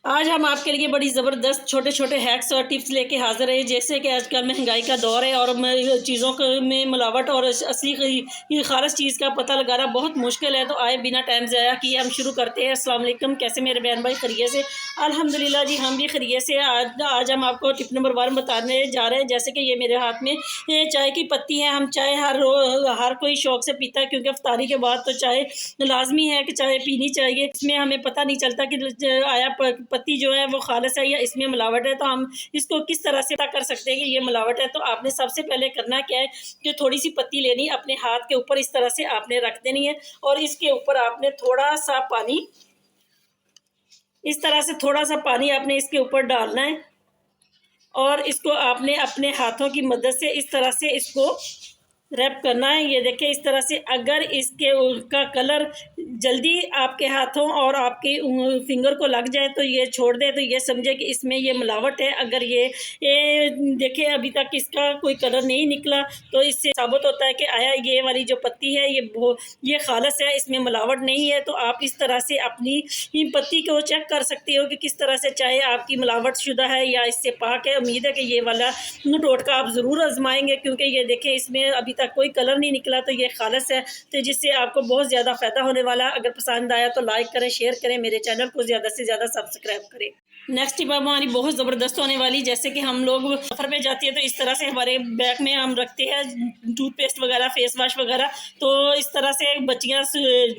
आज हम आपके लिए बड़ी ज़बरदस्त छोटे छोटे हैक्स और टिप्स लेके हाज़िर हैं। जैसे कि आजकल महंगाई का दौर है और चीज़ों में मिलावट और असली खारस चीज़ का पता लगाना बहुत मुश्किल है। तो आए बिना टाइम ज़ाया किए हम शुरू करते हैं। अस्सलाम वालेकुम, कैसे मेरे बहन भाई खैरियत से? अल्हम्दुलिल्लाह जी, हम भी खैरियत से। आज हम आपको टिप नंबर 1 बताने जा रहे हैं। जैसे कि ये मेरे हाथ में चाय की पत्ती है। हम चाय हर कोई शौक़ से पीता है, क्योंकि इफ्तारी के बाद तो चाय लाजमी है कि चाय पीनी चाहिए। इसमें हमें पता नहीं चलता कि आया पत्ती जो है वो खालिस है या इसमें मिलावट है। तो हम इसको किस तरह से पता कर सकते हैं कि ये मिलावट है? तो आपने सबसे पहले करना क्या है कि थोड़ी सी पत्ती लेनी, अपने हाथ के ऊपर इस तरह से आपने रख देनी है और इसके ऊपर आपने थोड़ा सा पानी, इस तरह से थोड़ा सा पानी आपने इसके ऊपर डालना है और इसको आपने अपने हाथों की मदद से इस तरह से इसको रैप करना है। ये देखिए इस तरह से। अगर इसके का कलर जल्दी आपके हाथों और आपके फिंगर को लग जाए तो ये छोड़ दे, तो ये समझे कि इसमें ये मिलावट है। अगर ये देखिए अभी तक इसका कोई कलर नहीं निकला, तो इससे साबित होता है कि आया ये वाली जो पत्ती है ये खालिस है, इसमें मिलावट नहीं है। तो आप इस तरह से अपनी पत्ती को चेक कर सकते हो कि किस तरह से चाहे आपकी मिलावट शुदा है या इससे पाक है। उम्मीद है कि ये वाला टोटका आप ज़रूर आजमाएंगे, क्योंकि ये देखें इसमें अभी तक कोई कलर नहीं निकला, तो ये खालिस है। तो जिससे आपको बहुत ज़्यादा फ़ायदा होने वाला। अगर पसंद आया तो लाइक करें, शेयर करें, मेरे चैनल को ज़्यादा से ज़्यादा सब्सक्राइब करें। नेक्स्ट टिप हमारी बहुत ज़बरदस्त होने वाली। जैसे कि हम लोग सफ़र पे जाते हैं तो इस तरह से हमारे बैग में हम रखते हैं टूथपेस्ट वगैरह, फेस वॉश वगैरह। तो इस तरह से बच्चियाँ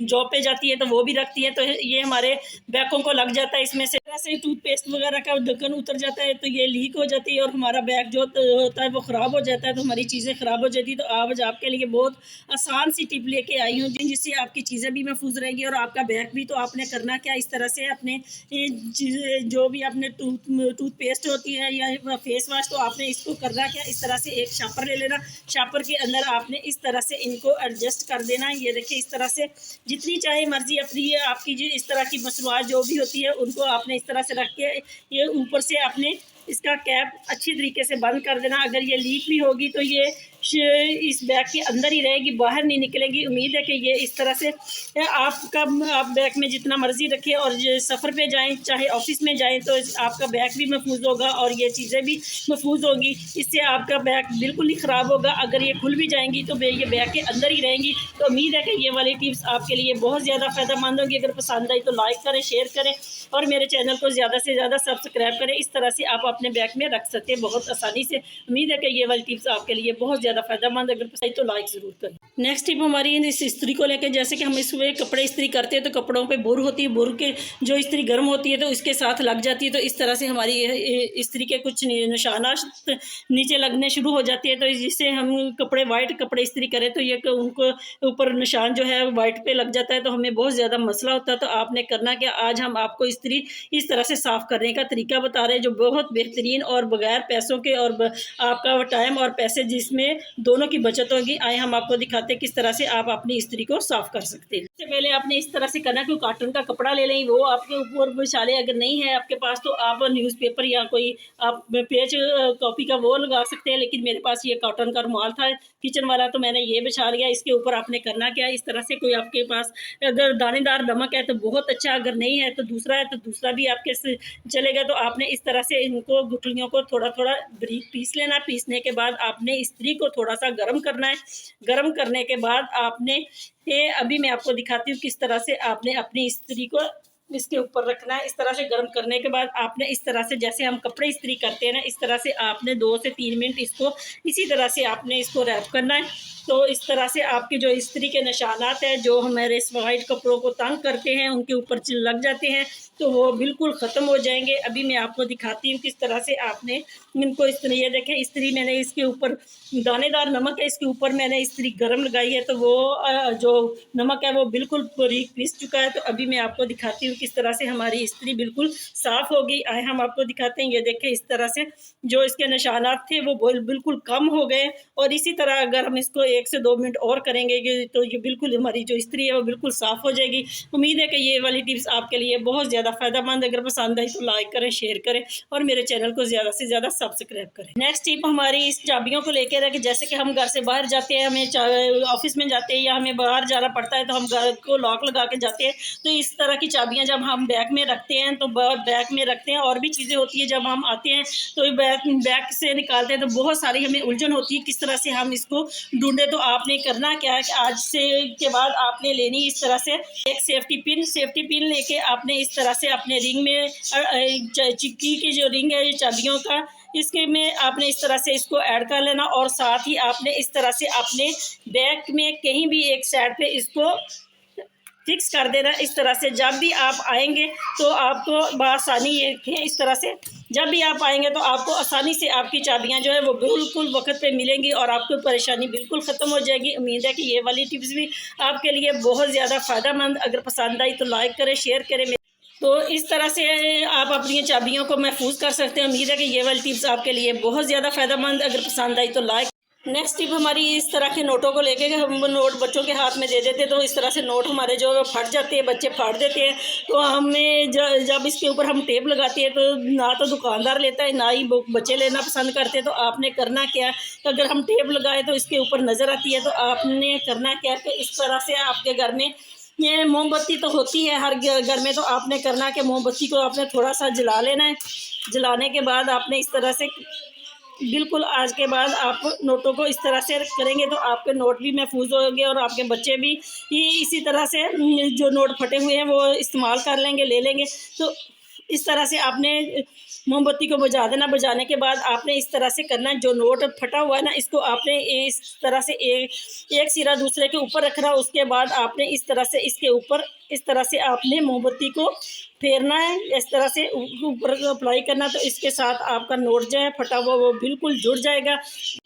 जॉब पे जाती है तो वो भी रखती है, तो ये हमारे बैगों को लग जाता है। इसमें से टूथपेस्ट वगैरह का ढक्कन उतर जाता है तो ये लीक हो जाती है और हमारा बैग जो होता है वो ख़राब हो जाता है, तो हमारी चीज़ें ख़राब हो जाती है। तो आज आपके लिए बहुत आसान सी टिप लेके आई हूँ जिससे आपकी चीज़ें भी महफूज रहेगी और आपका बैग भी। तो आपने करना क्या, इस तरह से अपने जो भी आपने टूथपेस्ट होती है या फेस वॉश, तो आपने इसको करना क्या, इस तरह से एक शापर ले लेना। शापर के अंदर आपने इस तरह से इनको एडजस्ट कर देना है। ये देखिए इस तरह से जितनी चाहे मर्जी अपनी आपकी जो इस तरह की मसनूआत जो भी होती है उनको आपने इस तरह से रख के ये ऊपर से आपने इसका कैप अच्छी तरीके से बंद कर देना। अगर ये लीक भी होगी तो ये इस बैग के अंदर ही रहेगी, बाहर नहीं निकलेगी। उम्मीद है कि ये इस तरह से आप बैग में जितना मर्जी रखें और सफ़र पे जाएं, चाहे ऑफिस में जाएं, तो आपका बैग भी महफूज होगा और ये चीज़ें भी महफूज होंगी। इससे आपका बैग बिल्कुल ही ख़राब होगा। अगर ये खुल भी जाएंगी तो ये बैग के अंदर ही रहेंगी। तो उम्मीद है कि ये वाली टिप्स आपके लिए बहुत ज़्यादा फ़ायदेमंद होगी। अगर पसंद आई तो लाइक करें, शेयर करें और मेरे चैनल को ज़्यादा से ज़्यादा सब्सक्राइब करें। इस तरह से आप अपने बैग में रख सकते हैं बहुत आसानी से। उम्मीद है कि ये वाली टिप्स आपके लिए बहुत ज़्यादा फ़ायदेमंद। अगर पसंद तो लाइक ज़रूर करें। नेक्स्ट टिप हमारी इस इस्त्री को लेकर। जैसे कि हम इसमें कपड़े इस्त्री करते हैं तो कपड़ों पे बुर होती है, बुर के जो इस्त्री गर्म होती है तो इसके साथ लग जाती है। तो इस तरह से हमारी इस्त्री के कुछ निशानात नीचे लगने शुरू हो जाती है। तो जिससे हम वाइट कपड़े इस्त्री करें तो ये उनको ऊपर निशान जो है वाइट पे लग जाता है, तो हमें बहुत ज़्यादा मसला होता है। तो आपने करना क्या, आज हम आपको इस्त्री इस तरह से साफ़ करने का तरीका बता रहे हैं जो बहुत बेहतरीन और बगैर पैसों के और आपका टाइम और पैसे जिसमें दोनों की बचत होगी। आए हम आपको दिखाते हैं किस तरह से आप अपनी इस्त्री को साफ़ कर सकते हैं। सबसे पहले आपने इस तरह से करना, कोई कॉटन का कपड़ा ले लें, वो आपके ऊपर बिछा लें। अगर नहीं है आपके पास तो आप न्यूज़पेपर या कोई आप पेज कॉपी का वो लगा सकते हैं, लेकिन मेरे पास ये कॉटन का रुमाल था किचन वाला, तो मैंने ये बिछा लिया। इसके ऊपर आपने करना क्या है, इस तरह से कोई आपके पास अगर दानेदार नमक है तो बहुत अच्छा, अगर नहीं है तो दूसरा है तो दूसरा भी आपके चलेगा। तो आपने इस तरह से इनको गुठलियों को थोड़ा थोड़ा बारीक पीस लेना। पीसने के बाद आपने इस्त्री को थोड़ा सा गर्म करना है। गर्म करने के बाद आपने अभी मैं आपको दिखाती हूँ किस तरह से आपने अपनी इस्त्री को इसके ऊपर रखना है। इस तरह से गर्म करने के बाद आपने इस तरह से, जैसे हम कपड़े इस्त्री करते हैं ना, इस तरह से आपने 2 से 3 मिनट इसको इसी तरह से आपने इसको रैप करना है। तो इस तरह से आपके जो इस्त्री के निशानात हैं जो हमारे इस वाइट कपड़ों को तंग करते हैं उनके ऊपर लग जाते हैं, तो वो बिल्कुल ख़त्म हो जाएंगे। अभी मैं आपको दिखाती हूँ किस तरह से आपने इनको इस्त्री, ये देखें इस्त्री मैंने इसके ऊपर दानेदार नमक है, इसके ऊपर मैंने इस्त्री गर्म लगाई है, तो वो जो नमक है वो बिल्कुल बारीक पिस चुका है। तो अभी मैं आपको दिखाती हूँ किस तरह से हमारी इस्त्री बिल्कुल साफ़ होगी। आए हम आपको दिखाते हैं। ये देखें इस तरह से जो इसके निशानात थे वो बिल्कुल कम हो गए। और इसी तरह अगर हम इसको 1 से 2 मिनट और करेंगे तो ये बिल्कुल हमारी जो इस्त्री है वो बिल्कुल साफ़ हो जाएगी। उम्मीद है कि ये वाली टिप्स आपके लिए बहुत ज़्यादा फ़ायदेमंद। अगर पसंद आई तो लाइक करें, शेयर करें और मेरे चैनल को ज़्यादा से ज़्यादा सब्सक्राइब करें। नेक्स्ट टिप हमारी इस चाबियों को लेकर है कि जैसे कि हम घर से बाहर जाते हैं, हमें ऑफिस में जाते हैं या हमें बाहर जाना पड़ता है, तो हम घर को लॉक लगा के जाते हैं। तो इस तरह की चाबियाँ जब हम बैग में रखते हैं तो बैग में रखते हैं, और भी चीज़ें होती है जब हम आते हैं तो बैग से निकालते हैं तो बहुत सारी हमें उलझन होती है किस तरह से हम इसको ढूंढे। तो आपने करना क्या है कि आज से के बाद आपने लेनी इस तरह से एक सेफ्टी पिन लेके आपने इस तरह से अपने रिंग में चिक्की की जो रिंग है चाबियों का, इसके में आपने इस तरह से इसको ऐड कर लेना, और साथ ही आपने इस तरह से अपने बैग में कहीं भी एक साइड पे इसको फिक्स कर देना। इस तरह से जब भी आप आएंगे तो आपको बआसानी ये है, इस तरह से जब भी आप आएंगे तो आपको आसानी से आपकी चाबियां जो है वो बिल्कुल वक्त पे मिलेंगी और आपको परेशानी बिल्कुल ख़त्म हो जाएगी। उम्मीद है कि ये वाली टिप्स भी आपके लिए बहुत ज़्यादा फ़ायदेमंद, अगर पसंद आई तो लाइक करें, शेयर करें। तो इस तरह से आप अपनी चाबियों को महफूज कर सकते हैं। उम्मीद है कि ये वाली टिप्स आपके लिए बहुत ज़्यादा फ़ायदेमंद, अगर पसंद आई तो लाइक। नेक्स्ट टिप हमारी इस तरह के नोटों को लेके, हम नोट बच्चों के हाथ में दे देते तो इस तरह से नोट हमारे जो फट जाते हैं, बच्चे फाड़ देते हैं। तो हमें जब इसके ऊपर हम टेप लगाते हैं तो ना तो दुकानदार लेता है, ना ही बच्चे लेना पसंद करते हैं। तो आपने करना क्या है, अगर हम टेप लगाए तो इसके ऊपर नज़र आती है, तो आपने करना क्या है कि इस तरह से आपके घर में ये मोमबत्ती तो होती है हर घर में, तो आपने करना कि मोमबत्ती को आपने थोड़ा सा जला लेना है। जलाने के बाद आपने इस तरह से बिल्कुल, आज के बाद आप नोटों को इस तरह से करेंगे तो आपके नोट भी महफूज होंगे और आपके बच्चे भी इसी तरह से जो नोट फटे हुए हैं वो इस्तेमाल कर लेंगे, ले लेंगे। तो इस तरह से आपने मोमबत्ती को बुझा देना। बुझाने के बाद आपने इस तरह से करना है, जो नोट फटा हुआ है ना, इसको आपने इस तरह से एक सिरा दूसरे के ऊपर रखना। उसके बाद आपने इस तरह से इसके ऊपर इस तरह से आपने मोमबत्ती को फेरना है, इस तरह से ऊपर अप्लाई करना। तो इसके साथ आपका नोट जो है फटा हुआ वो बिल्कुल जुड़ जाएगा।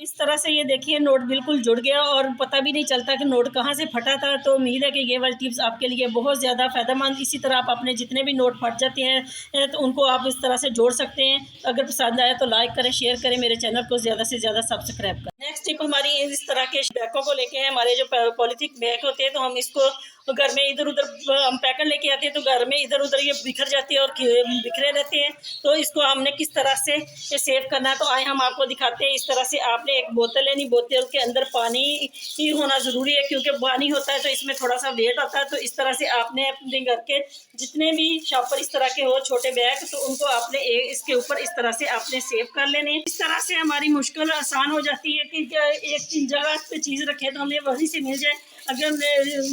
इस तरह से ये देखिए नोट बिल्कुल जुड़ गया और पता भी नहीं चलता कि नोट कहाँ से फटा था। तो उम्मीद है कि ये वाली टिप्स आपके लिए बहुत ज़्यादा फ़ायदेमंद। इसी तरह आप अपने जितने भी नोट फट जाते हैं तो उनको आप इस तरह से जोड़ सकते हैं। अगर पसंद आया तो लाइक करें, शेयर करें, मेरे चैनल को ज़्यादा से ज़्यादा सब्सक्राइब करें। नेक्स्ट टिप हमारी इस तरह के बैगों को लेके है। हमारे जो पॉलीथीन बैग होते हैं तो हम इसको घर में इधर उधर हम पैकेट लेके आते हैं तो घर में इधर उधर ये बिखर जाती है और बिखरे रहते हैं। तो इसको हमने किस तरह से सेव करना है, तो आए हम आपको दिखाते हैं। इस तरह से आपने एक बोतल लेनी, बोतल के अंदर पानी ही होना ज़रूरी है, क्योंकि पानी होता है तो इसमें थोड़ा सा वेट आता है। तो इस तरह से आपने अपने घर के जितने भी शॉपर इस तरह के हो छोटे बैग, तो उनको आपने इसके ऊपर इस तरह से आपने सेव कर लेने। इस तरह से हमारी मुश्किल आसान हो जाती है कि एक जगह पे चीज़ रखे तो हमें वहीं से मिल जाए, अगर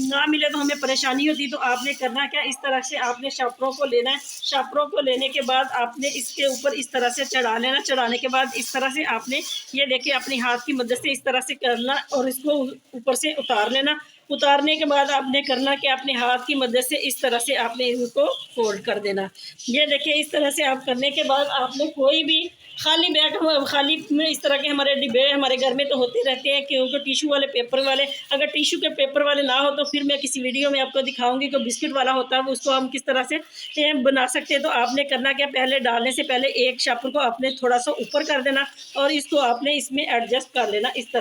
ना मिले तो हमें परेशानी होती। तो आपने करना क्या, इस तरह से आपने शॉपरों को लेना है। शॉपरों को लेने के बाद आपने इसके ऊपर इस तरह से चढ़ा लेना। चढ़ाने के बाद इस तरह से आपने ये देखिए अपने हाथ की मदद से इस तरह से करना और इसको ऊपर से उतार लेना। उतारने के बाद आपने करना कि अपने हाथ की मदद से इस तरह से आपने इसको फोल्ड कर देना। ये देखिए इस तरह से आप करने के बाद आपने कोई भी खाली बैग, खाली में इस तरह के हमारे डिब्बे हमारे घर में तो होते रहते हैं, क्योंकि टिशू वाले, पेपर वाले। अगर टिशू के पेपर वाले ना हो तो फिर मैं किसी वीडियो में आपको दिखाऊंगी कि बिस्किट वाला होता है, उसको हम किस तरह से बना सकते हैं। तो आपने करना क्या, पहले डालने से पहले एक शापर को आपने थोड़ा सा ऊपर कर देना और इसको आपने इसमें एडजस्ट कर लेना। इस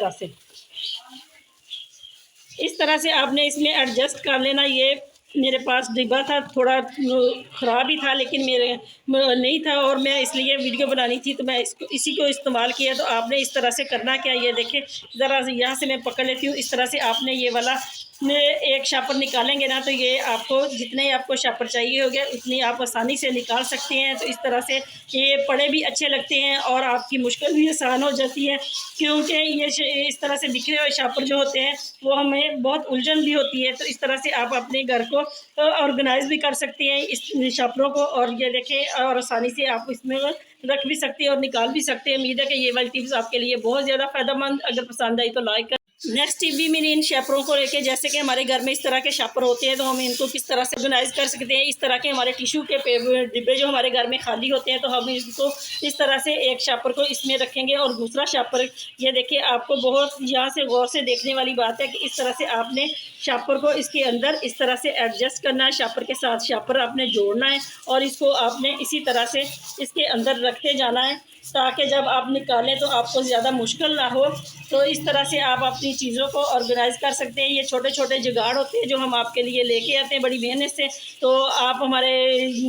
तरह से आपने इसमें एडजस्ट कर लेना। ये मेरे पास डिब्बा था, थोड़ा ख़राब ही था, लेकिन मेरे नहीं था और मैं इसलिए वीडियो बनानी थी तो मैं इसी को इस्तेमाल किया। तो आपने इस तरह से करना क्या, ये देखें ज़रा यहाँ से मैं पकड़ लेती हूँ। इस तरह से आपने ये वाला एक शापर निकालेंगे ना, तो ये आपको जितने आपको शापर चाहिए होंगे उतनी आप आसानी से निकाल सकते हैं। तो इस तरह से ये पड़े भी अच्छे लगते हैं और आपकी मुश्किल भी आसान हो जाती है, क्योंकि ये इस तरह से बिखरे हुए शापर जो होते हैं वो हमें बहुत उलझन भी होती है। तो इस तरह से आप अपने घर को ऑर्गेनाइज भी कर सकते हैं इस शापरों को, और ये देखें और आसानी से आप इसमें रख भी सकते हैं और निकाल भी सकते हैं। उम्मीद है कि ये वाली टिप्स आपके लिए बहुत ज़्यादा फ़ायदेमंद। अगर पसंद आई तो लाइक कर। नेक्स्ट टिप भी मेरी इन शापरों को लेके, जैसे कि हमारे घर में इस तरह के शापर होते हैं तो हम इनको किस तरह से ऑर्गेनाइज कर सकते हैं। इस तरह के हमारे टिशू के डिब्बे जो हमारे घर में खाली होते हैं तो हम इसको इस तरह से एक शापर को इसमें रखेंगे और दूसरा शापर, ये देखिए आपको बहुत यहाँ से गौर से देखने वाली बात है कि इस तरह से आपने शापर को इसके अंदर इस तरह से एडजस्ट करना है। शापर के साथ शापर आपने जोड़ना है और इसको आपने इसी तरह से इसके अंदर रखते जाना है, ताकि जब आप निकालें तो आपको ज़्यादा मुश्किल ना हो। तो इस तरह से आप अपनी चीज़ों को ऑर्गेनाइज कर सकते हैं। ये छोटे छोटे जुगाड़ होते हैं जो हम आपके लिए लेके आते हैं बड़ी मेहनत से। तो आप हमारे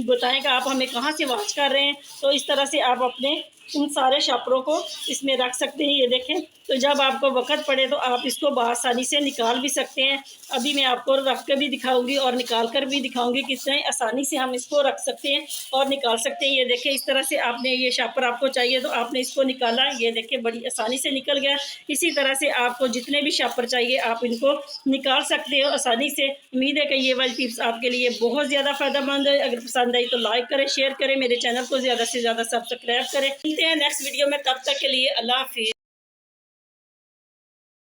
बताएं कि आप हमें कहाँ से वॉच कर रहे हैं। तो इस तरह से आप अपने इन सारे शापरों को इसमें रख सकते हैं। ये देखें, तो जब आपको वक़्त पड़े तो आप इसको बआसानी से निकाल भी सकते हैं। अभी मैं आपको रख कर भी दिखाऊंगी और निकाल कर भी दिखाऊंगी किस तरह आसानी से हम इसको रख सकते हैं और निकाल सकते हैं। ये देखें, इस तरह से आपने ये शापर आपको चाहिए तो आपने इसको निकाला, ये देखें बड़ी आसानी से निकल गया। इसी तरह से आपको जितने भी शापर चाहिए आप इनको निकाल सकते हो आसानी से। उम्मीद है कि ये वाली टिप्स आपके लिए बहुत ज़्यादा फ़ायदेमंद है। अगर पसंद आई तो लाइक करें, शेयर करें, मेरे चैनल को ज़्यादा से ज़्यादा सब्सक्राइब करें। मिलते हैं नेक्स्ट वीडियो में, तब तक के लिए अल्लाह हाफिज़।